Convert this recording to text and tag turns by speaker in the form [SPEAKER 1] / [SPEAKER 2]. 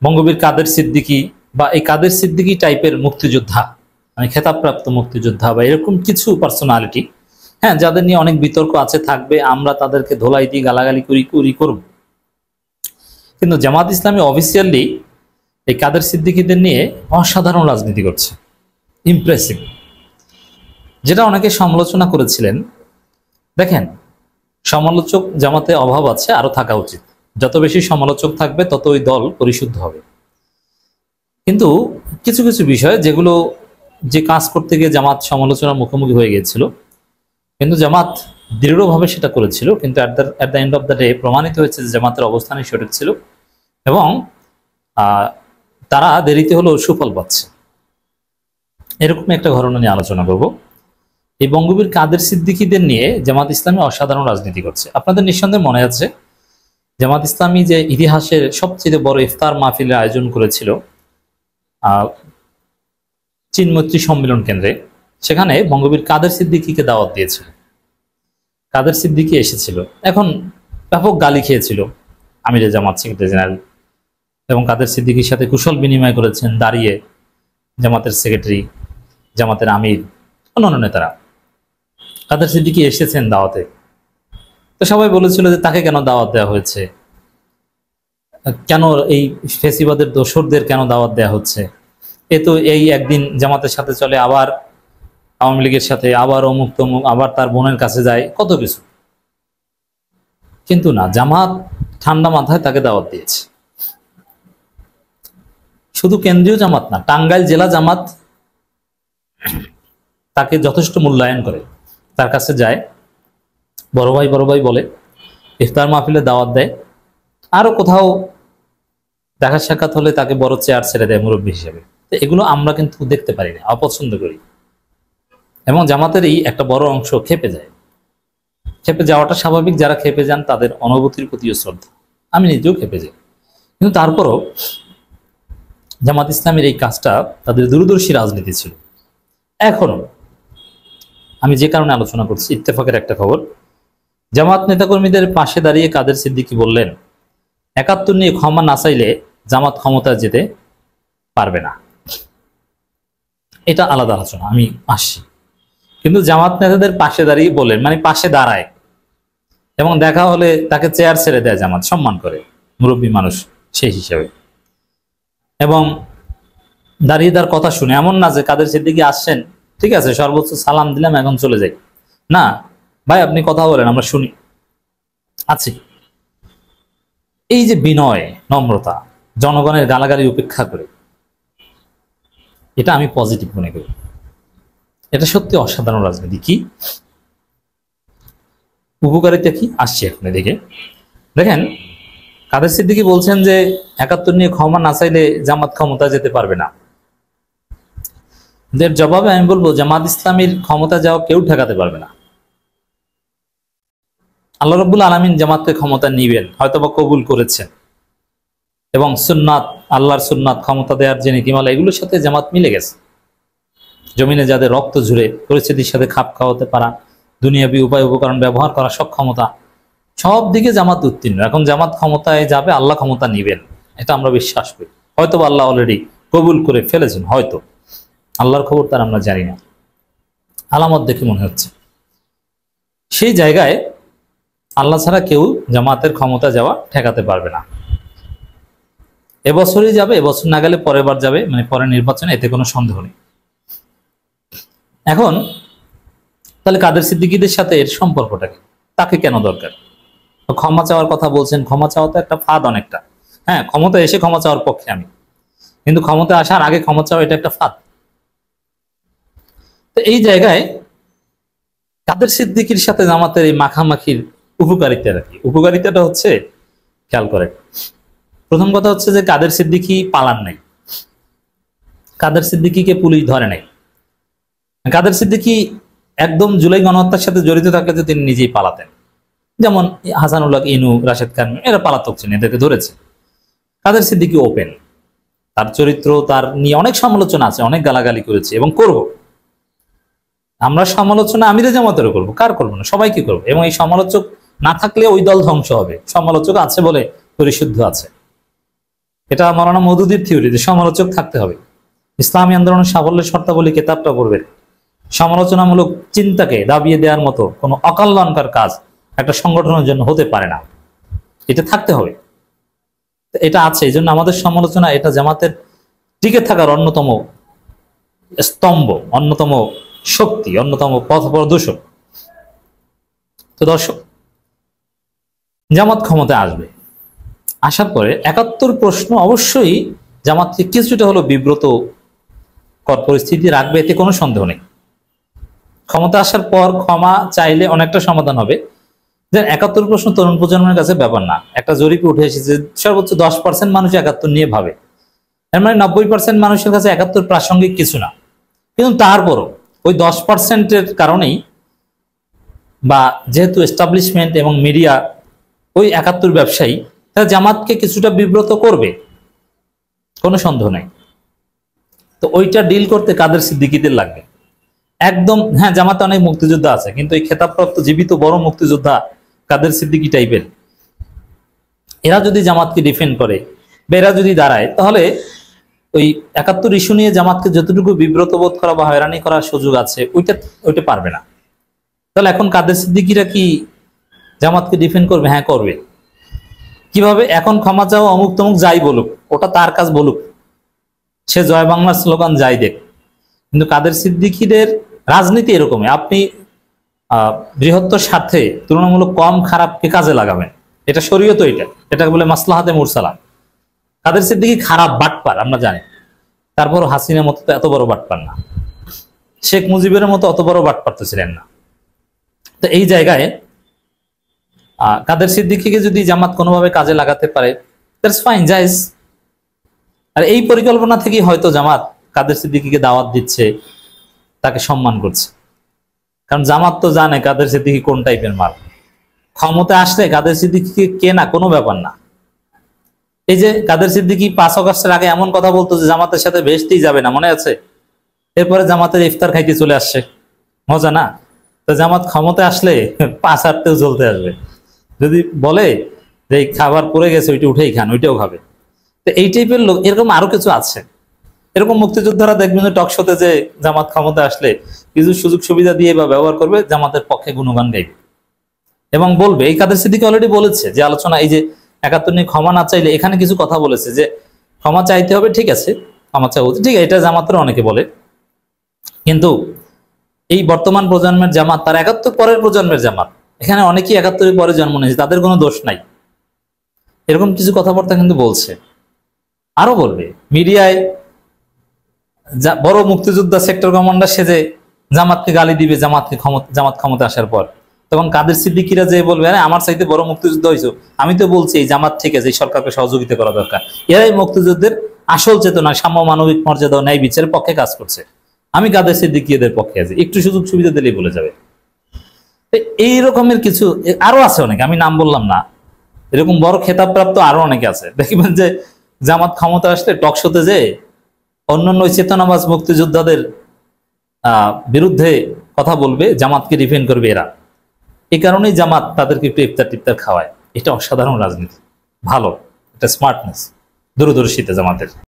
[SPEAKER 1] বঙ্গবীর কাদের সিদ্দিকী বা এই কাদের সিদ্দিকী টাইপের মুক্তিযোদ্ধা, মানে খেতাবপ্রাপ্ত মুক্তিযোদ্ধা বা এরকম কিছু পার্সোনালিটি, হ্যাঁ, যাদের নিয়ে অনেক বিতর্ক আছে, থাকবে, আমরা তাদেরকে ধোলাই দিয়ে গালাগালি করি করব। কিন্তু জামাত ইসলামী অফিসিয়ালি এই কাদের সিদ্দিকীদের নিয়ে অসাধারণ রাজনীতি করছে, ইমপ্রেসিভ, যেটা অনেকে সমালোচনা করেছিলেন। দেখেন, সমালোচক জামাতে অভাব আছে, আরো থাকা উচিত। যত বেশি সমালোচক থাকবে তত ওই দল পরিশুদ্ধ হবে। কিন্তু কিছু কিছু বিষয় যেগুলো যে কাজ করতে গিয়ে জামাত সমালোচনার মুখোমুখি হয়ে গিয়েছিল, কিন্তু জামাত দৃঢ়ভাবে সেটা করেছিল। কিন্তু at the end of the day প্রমাণিত হয়েছে যে জামাতের অবস্থানই সঠিক ছিল এবং তারা দেরিতে হলেও সুফল পাচ্ছে। এরকম একটা ঘটনা নিয়ে আলোচনা করব। এই বঙ্গবীর কাদের সিদ্দিকীদের নিয়ে জামাত ইসলামী অসাধারণ রাজনীতি করছে। আপনাদের নিঃসন্দেহে মনে আছে জামাত ইসলামী যে ইতিহাসের সবচেয়ে বড় ইফতার মাহফিলের আয়োজন করেছিল চীন মৈত্রী সম্মেলন কেন্দ্রে, সেখানে বঙ্গবীর কাদের সিদ্দিকীকে দাওয়াত দিয়েছিল। কাদের সিদ্দিকী এসেছিল, এখন ব্যাপক গালি খেয়েছিল আমিরে জামাত সেক্রেটারি জেনারেল, এবং কাদের সিদ্দিকীর সাথে কুশল বিনিময় করেছেন দাঁড়িয়ে জামাতের সেক্রেটারি, জামাতের আমির, অন্যান্য নেতারা। কাদের সিদ্দিকী এসেছেন দাওয়াতে, তো সবাই বলেছিল যে তাকে কেন দাওয়াত দেওয়া হয়েছে, কেন এই ফেসিবাদের দোসরদের কেন দাওয়াত দেওয়া হচ্ছে, এ তো এই একদিন জামাতের সাথে চলে, আবার আওয়ামী লীগের সাথে, আবার অমুক তমুক, আবার তার বোনের কাছে যায়, কত কিছু। কিন্তু না, জামাত ঠান্ডা মাথায় তাকে দাওয়াত দিয়েছে। শুধু কেন্দ্রীয় জামাত না, টাঙ্গাইল জেলা জামাত তাকে যথেষ্ট মূল্যায়ন করে, তার কাছে যায়, বড় ভাই বলে, ইফতার মাহফিলে দাওয়াত দেয়, আরো কোথাও দেখা সাক্ষাৎ হলে তাকে বড় চেয়ার ছেড়ে দেয় মুরব্বী হিসেবে। তো এগুলো আমরা কিন্তু দেখতে পারি না, অপছন্দ করি, এবং জামাতের এই একটা বড় অংশ খেপে যায়। খেপে যাওয়াটা স্বাভাবিক, যারা খেপে যান তাদের অনুভূতির প্রতিও শ্রদ্ধা, আমি নিজেও খেপে যাই। কিন্তু তারপরও জামাত ইসলামের এই কাজটা তাদের দূরদর্শী রাজনীতি ছিল। এখনো আমি যে কারণে আলোচনা করছি, ইত্তেফাকের একটা খবর, জামাত নেতাকর্মীদের পাশে দাঁড়িয়ে কাদের সিদ্দিকী বললেন ৭১ নিয়ে ক্ষমা না চাইলে জামাত ক্ষমতায় যেতে পারবে না। এটা আলাদা আলোচনা, আমি আসছি। কিন্তু জামাত নেতাদের পাশে দাঁড়িয়ে বলেন, মানে পাশে দাঁড়ায়, এবং দেখা হলে তাকে চেয়ার ছেড়ে দেয়, জামাত সম্মান করে, মুরব্বী মানুষ সেই হিসাবে, এবং দাঁড়িয়ে তার কথা শুনে। এমন না যে কাদের সিদ্দিকী আসছেন, ঠিক আছে সর্বোচ্চ সালাম দিলাম, এখন চলে যাই, না ভাই আপনি কথা বলেন, আমরা শুনি, আছি। এই যে বিনয়, নম্রতা, জনগণের গালাগালি উপেক্ষা করে, এটা আমি পজিটিভ মনে করি। এটা সত্যি অসাধারণ রাজনীতি। কি উপকারিতা কি, আসছি এখন এদিকে। দেখেন, কাদের সিদ্দিকী বলছেন যে ৭১ নিয়ে ক্ষমা না চাইলে জামাত ক্ষমতা যেতে পারবে না। এর জবাবে আমি বলবো, জামাত ইসলামীর ক্ষমতা যাওয়া কেউ ঠেকাতে পারবে না। আল্লাহ রাব্বুল আলামিন জামাতকে ক্ষমতা নিবেন, হয়তোবা কবুল করেছেন, এবং সুন্নাত, আল্লাহর সুন্নাত, ক্ষমতা দেওয়ার যে নীতিমালা, এগুলোর সাথে জামাত মিলে গেছে। জমিনে যাদের রক্ত ঝুরে পরিস্থিতির সাথে খাপ খাওয়াতে পারা, দুনিয়াবী উপায় উপকরণ ব্যবহার করা সক্ষমতা, সব দিকে জামাত উত্তীর্ণ। এখন জামাত ক্ষমতায় যাবে, আল্লাহ ক্ষমতা নিবেন, এটা আমরা বিশ্বাস করি। হয়তো আল্লাহ অলরেডি কবুল করে ফেলেছেন, হয়তো, আল্লাহর খবর তার আমরা জানি না, আলামত দেখে মনে হচ্ছে। সেই জায়গায় আল্লাহ ছাড়া কেউ জামাতের ক্ষমতা যাওয়া ঠেকাতে পারবে না। এবছরই যাবে, এবছর না গেলে পরের বার যাবে, মানে পরের নির্বাচনে, এতে কোনো সন্দেহ নেই। এখন তাহলে কাদের সিদ্দিকীদের সাথে এর সম্পর্কটা কি, তাকে কেন দরকার? ক্ষমা চাওয়ার কথা বলছেন, ক্ষমা চাওয়া তো একটা ফাঁদ অনেকটা। হ্যাঁ, ক্ষমতা এসে ক্ষমা চাওয়ার পক্ষে আমি, কিন্তু ক্ষমতা আসার আগে ক্ষমা চাওয়া, এটা একটা ফাঁদ। তো এই জায়গায় কাদের সিদ্দিকীর সাথে জামাতের এই মাখামাখির উপকারিতাটা কি? উপকারিতাটা হচ্ছে, খেয়াল করে, প্রথম কথা হচ্ছে যে কাদের সিদ্দিকী পালান নাই, কাদের সিদ্দিকীকে পুলিশ ধরে নাই। কাদের সিদ্দিকী একদম জুলাই গণহত্যার সাথে জড়িত থাকলে তো তিনি নিজেই পালাতেন, যেমন হাসানুল্লাহ, ইনু, রাশেদ খান, এরা পলাতক ছিলেন, এদেরকে ধরেছে। কাদের সিদ্দিকী ওপেন, তার চরিত্র, তার নিয়ে অনেক সমালোচনা আছে, অনেক গালাগালি করেছে এবং করব। আমরা সমালোচনা আমিরে জামাতেরও করবো, কার করবো না, সবাইকে করবো। এবং এই সমালোচক না থাকলে ওই দল ধ্বংস হবে, সমালোচক আছে বলে পরিশুদ্ধ আছে। এটা মাওলানা মওদুদির থিওরি যে সমালোচক থাকতে হবে। ইসলামী আন্দোলনের সাফল্যের শর্তাবলী কিতাবটা পড়বেন। সমালোচনামূলক চিন্তাকে দাবিয়ে দেওয়ার মতো কোনো অকল্যাণকর কাজ একটা সংগঠনের জন্য হতে পারে না, এটা থাকতে হবে। এটা আছে, এই জন্য আমাদের সমালোচনা এটা জামাতের টিকে থাকার অন্যতম স্তম্ভ, অন্যতম শক্তি, অন্যতম পথ প্রদর্শক। তো দর্শক, জামাত ক্ষমতায় আসবে, আসার পরে ৭১ প্রশ্ন অবশ্যই জামাতকে কিছুটা হলো বিব্রত কর পরিস্থিতি রাখবে, এতে কোনো সন্দেহ নেই। ক্ষমতা আসার পর ক্ষমা চাইলে অনেকটা সমাধান হবে। যে ৭১ প্রশ্ন তরুণ প্রজন্মের কাছে ব্যাপার না। একটা জরিপে উঠে এসেছে সর্বোচ্চ 10% মানুষ ৭১ নিয়ে ভাবে, এর মানে 90% মানুষের কাছে ৭১ প্রাসঙ্গিক কিছু না। কিন্তু তারপরও ওই 10%-এর কারণেই, বা যেহেতু এস্টাবলিশমেন্ট এবং মিডিয়া ওই ৭১ ব্যবসায়ী, তারা জামাতকে কিছুটা বিব্রত করবে, কোনো সন্দেহ নাই। তো ওইটা ডিল করতে কাদের সিদ্দিকীদের লাগবে একদম। হ্যাঁ, জামাতে অনেক মুক্তিযোদ্ধা আছে, কিন্তু এই খেতাবপ্রাপ্ত জীবিত বড় মুক্তিযোদ্ধা কাদের সিদ্দিকী টাইপের, এরা যদি জামাতকে ডিফেন্ড করে বা এরা যদি দাঁড়ায়, তাহলে ওই ৭১ ইস্যু নিয়ে জামাতকে যতটুকু বিব্রত বোধ করা বা হয়রানি করার সুযোগ আছে ওইটা পারবে না। তাহলে এখন কাদের সিদ্দিকীরা কি জামাতকে ডিফেন্ড করবে? হ্যাঁ, করবে। কিভাবে? এখন ক্ষমা চাও অমুক তমুক যাই বলুক, ওটা তার কাজ বলুক, সে জয় বাংলার স্লোগান যাই দেখ। কিন্তু কাদের সিদ্দিকীদের রাজনীতি এরকমই, আপনি বৃহত্তর স্বার্থে তুলনামূলক কম খারাপকে কাজে লাগাবেন, এটা শরীয়ত, এটাকে বলে মাসলাহাতে মুরসালা। কাদের সিদ্দিকী খারাপ বাটপার আমরা জানি, তারপর হাসিনার মতো তো এত বড় বাটপার না, শেখ মুজিবের মতো অত বড় বাটপার তো ছিলেন না। তো এই জায়গায় কাদের সিদ্দিকীকে যদি জামাত কোনোভাবে কাজে লাগাতে পারে, দ্যাটস ফাইন, জায়েজ। আর এই পরিকল্পনা থেকেই হয়তো জামাত কাদের সিদ্দিকীকে দাওয়াত দিচ্ছে, তাকে সম্মান করছে। কারণ জামাত তো জানে কাদের সিদ্দিকী কোন টাইপের মাল। ক্ষমতা আসলে কাদের সিদ্দিকীকে কেনা কোনো ব্যাপার না। এই যে কাদের সিদ্দিকী ৫ আগস্টের আগে এমন কথা বলতো যে জামাতের সাথে বেহেশতেই যাবে না, মনে আছে? এরপরে জামাতের ইফতার খাইতে চলে আসছে, মজা না? তো জামাত ক্ষমতা আসলে ৫ হাঁটতেও চলতে আসবে। যদি বলে যে এই খাবার পড়ে গেছে ওইটা উঠেই খান, ওইটাও খাবে। তো এই টাইপের লোক, এরকম আরো কিছু আছে। এরকম মুক্তিযোদ্ধারা দেখবেন যে টক শোতে যে জামাত ক্ষমতা আসলে কিছু সুযোগ সুবিধা দিয়ে বা ব্যবহার করবে, জামাতের পক্ষে গুণগান গাইবে এবং বলবে। এই কাদের সিদ্দিকী অলরেডি বলেছে যে আলোচনা, এই যে ৭১ নিয়ে ক্ষমা না চাইলে, এখানে কিছু কথা বলেছে যে ক্ষমা চাইতে হবে, ঠিক আছে, ক্ষমা চাওয়া উচিত, ঠিক আছে, এটা জামাতের অনেকে বলে। কিন্তু এই বর্তমান প্রজন্মের জামাত তার ৭১ পরের প্রজন্মের জামাত, এখানে অনেকেই ৭১ পরে জন্ম নিয়েছে, তাদের কোনো দোষ নাই। এরকম কিছু কথাবার্তা কিন্তু বলছে, আরো বলবে। মিডিয়ায় বড় মুক্তিযোদ্ধা সেক্টর কমান্ডার সেজে জামাতকে গালি দিবে, জামাত ক্ষমতা আসার পর। তখন কাদের সিদ্দিকীরা যে বলবে, আরে আমার চাইতে বড় মুক্তিযুদ্ধ হয়েছে, আমি তো বলছি এই জামাত থেকে যে সরকারকে সহযোগিতা করা দরকার। এরাই মুক্তিযুদ্ধের আসল চেতনা, সাম্য, মানবিক মর্যাদা, ন্যায় বিচারের পক্ষে কাজ করছে। আমি কাদের সিদ্দিকীদের পক্ষে আছি, একটু সুযোগ সুবিধা দিলেই বলে যাবে। এই রকমের কিছু আরো আছে অনেকে, আমি নাম বললাম না। এরকম বড় খেতাবপ্রাপ্ত আরো অনেকে আছে। দেখবেন যে জামাত ক্ষমতা আসলে টক শোতে যে অন্যান্য চেতনাবাজ মুক্তিযোদ্ধাদের বিরুদ্ধে কথা বলবে, জামাতকে ডিফেন্ড করবে এরা। এই কারণেই জামাত তাদেরকে একটু ইফতার টিফতার খাওয়ায়। এটা অসাধারণ রাজনীতি, ভালো, এটা স্মার্টনেস, দূরদর্শিতা জামাতের।